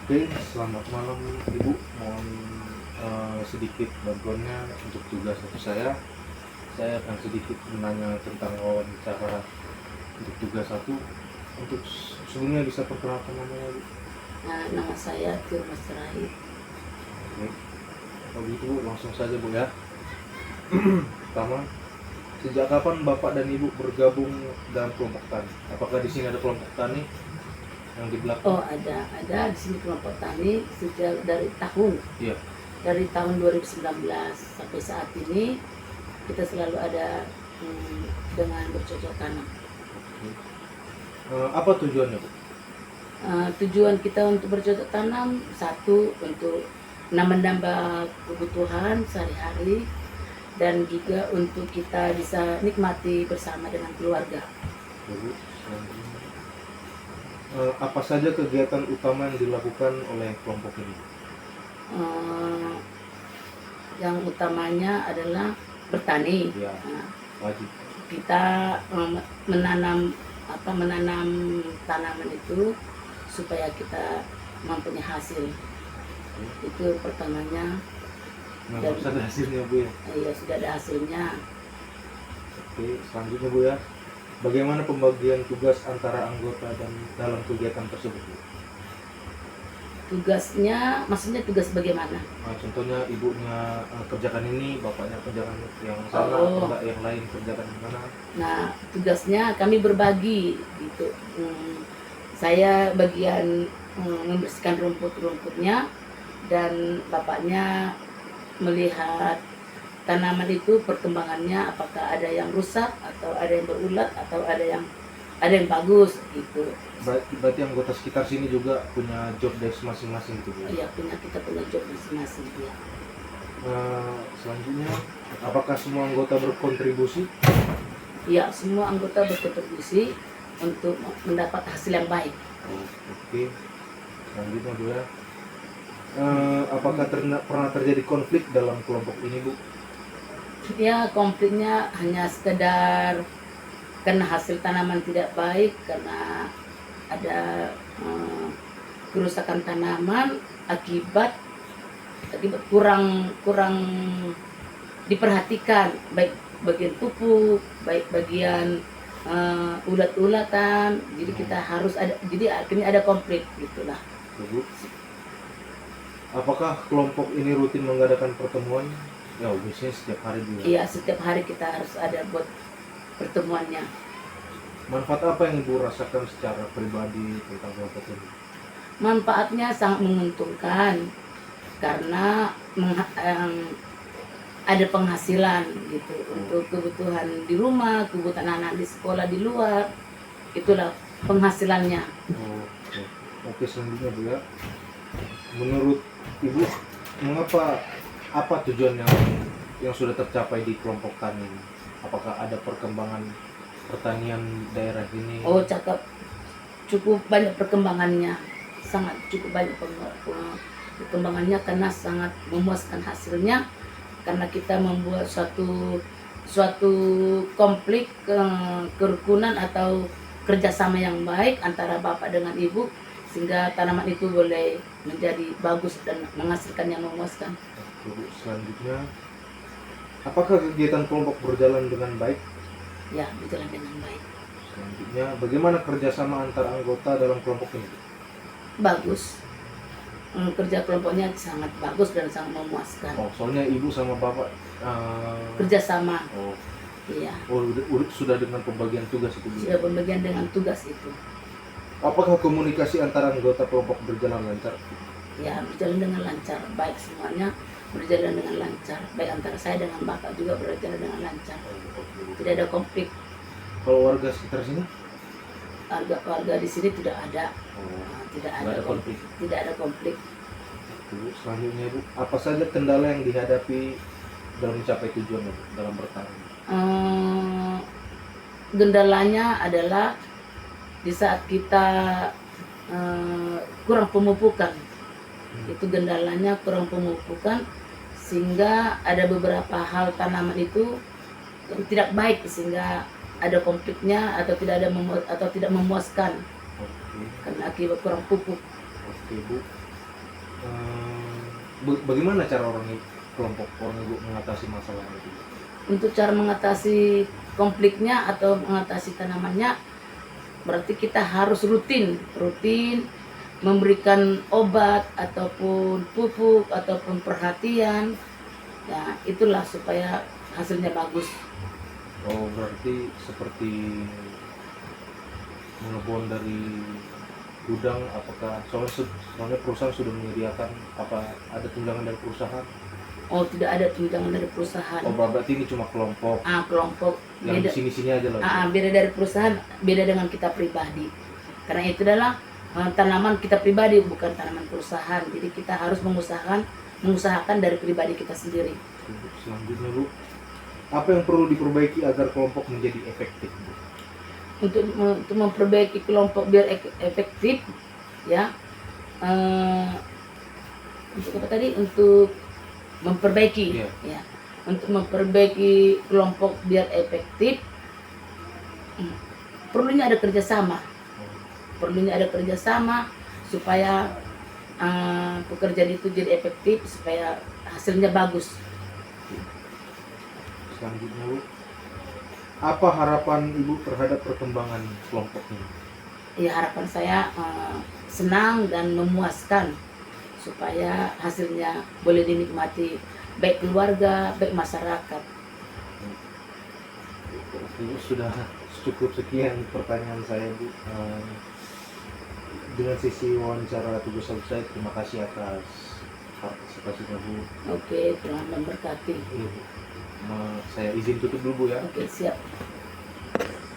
Oke, selamat malam Ibu. Mohon sedikit bantuannya untuk tugas satu saya. Saya akan sedikit menanya tentang wawancara untuk tugas satu. Untuk sebelumnya bisa perkenalkan namanya Bu? Nama saya Tirma Serai. Oke, kalau gitu Bu, langsung saja Bu ya. Pertama, sejak kapan Bapak dan Ibu bergabung dalam kelompok tani? Apakah di sini ada kelompok tani yang di belakang? Oh, ada di sini kelompok tani sejak Iya. dari tahun 2019 sampai saat ini kita selalu ada dengan bercocok tanam. Oke. Apa tujuannya Bu? Tujuan kita untuk bercocok tanam, satu untuk menambah kebutuhan sehari-hari dan juga untuk kita bisa nikmati bersama dengan keluarga. Bu, selanjutnya. Apa saja kegiatan utama yang dilakukan oleh kelompok ini? Eh, yang utamanya adalah bertani. Ya, Nah, wajib. kita menanam tanaman itu supaya kita mempunyai hasil. Itu pertamanya. Nah, Dan harus ada hasilnya Bu ya. ya sudah ada hasilnya. Oke, selanjutnya Bu ya. Bagaimana pembagian tugas antara anggota dan dalam kegiatan tersebut Bu? Tugasnya, maksudnya tugas bagaimana? Nah, contohnya ibunya kerjakan ini, bapaknya kerjakan yang sana, Oh. enggak yang lain kerjakan yang mana? Nah, tugasnya kami berbagi gitu. Saya bagian membersihkan rumput-rumputnya dan bapaknya melihat tanaman itu perkembangannya, apakah ada yang rusak atau ada yang berulat atau ada yang bagus gitu. Berarti anggota sekitar sini juga punya job desk masing-masing gitu Bu? Iya, kita punya job masing-masing ya. Selanjutnya, apakah semua anggota berkontribusi? Ya, semua anggota berkontribusi untuk mendapat hasil yang baik. Oke, selanjutnya Bu ya. Apakah pernah terjadi konflik dalam kelompok ini Bu? Ya, konfliknya hanya sekedar karena hasil tanaman tidak baik, karena ada kerusakan tanaman akibat kurang diperhatikan, baik bagian pupuk, baik bagian ulat-ulatan. Jadi kita harus ada, jadi akhirnya ada konflik gitulah. Bu, apakah kelompok ini rutin mengadakan pertemuan? Ya, biasanya setiap hari juga. Iya, setiap hari kita harus ada buat pertemuannya. Manfaat apa yang Ibu rasakan secara pribadi tentang kelompok ini? Manfaatnya sangat menguntungkan karena ada penghasilan gitu untuk kebutuhan di rumah, kebutuhan anak di sekolah di luar. Itulah penghasilannya. Oke, selanjutnya Bu ya. Menurut Ibu, apa tujuan yang sudah tercapai di kelompok tani ini? Apakah ada perkembangan pertanian daerah ini? Oh, cakep. Cukup banyak perkembangannya. Sangat cukup banyak perkembangannya karena sangat memuaskan hasilnya, karena kita membuat suatu konflik kerukunan atau kerjasama yang baik antara bapak dengan ibu, sehingga tanaman itu boleh menjadi bagus dan menghasilkan yang memuaskan. Selanjutnya, apakah kegiatan kelompok berjalan dengan baik? Ya, berjalan dengan baik. Selanjutnya, bagaimana kerjasama antara anggota dalam kelompok ini? Bagus. Kerja kelompoknya sangat bagus dan sangat memuaskan. Oh, soalnya ibu sama bapak kerjasama. Oh, iya. Oh, sudah dengan pembagian tugas itu? Sudah pembagian dengan tugas itu. Apakah komunikasi antara anggota kelompok berjalan lancar? Ya, berjalan dengan lancar. Baik, semuanya berjalan dengan lancar. Baik antara saya dengan bapak juga berjalan dengan lancar. Tidak ada konflik. Kalau warga sekitar sini? Warga di sini tidak ada. Tidak ada konflik. Tidak ada konflik. Selanjutnya Bu, apa saja kendala yang dihadapi dalam mencapai tujuan Bu, dalam bertani? Kendalanya adalah di saat kita kurang pemupukan. Itu kendalanya, kurang pemupukan, sehingga ada beberapa hal tanaman itu yang tidak baik, sehingga ada konfliknya atau tidak memuaskan. Oke. Karena akibat kurang pupuk. Oke Bu, bagaimana cara kelompok orang ibu mengatasi masalah itu? Untuk cara mengatasi konfliknya atau mengatasi tanamannya, berarti kita harus rutin memberikan obat ataupun pupuk ataupun perhatian. Ya, itulah supaya hasilnya bagus. Oh, berarti seperti mengebon dari gudang, apakah soalnya perusahaan sudah menyediakan, apa ada tunjangan dari perusahaan? Oh, tidak ada tunjangan dari perusahaan. Oh, berarti ini cuma kelompok Kelompok yang beda. di sini-sini aja loh. Beda dari perusahaan, beda dengan kita pribadi. Karena itu adalah tanaman kita pribadi, bukan tanaman perusahaan. Jadi kita harus mengusahakan dari pribadi kita sendiri. Selanjutnya Bu, apa yang perlu diperbaiki agar kelompok menjadi efektif Bu? Untuk memperbaiki kelompok biar efektif, ya, untuk apa tadi? Untuk memperbaiki, Iya. ya, untuk memperbaiki kelompok biar efektif, perlunya ada kerjasama. Supaya pekerjaan itu jadi efektif, supaya hasilnya bagus. Selanjutnya Bu, apa harapan Ibu terhadap perkembangan kelompok ini? Ya, harapan saya senang dan memuaskan, supaya hasilnya boleh dinikmati baik keluarga, baik masyarakat. Ibu sudah cukup sekian pertanyaan saya Bu. Dengan sesi wawancara tugas saya, terima kasih atas partisipasinya Bu. Oke, Tuhan memberkati. Saya izin tutup dulu Bu ya. Oke, siap.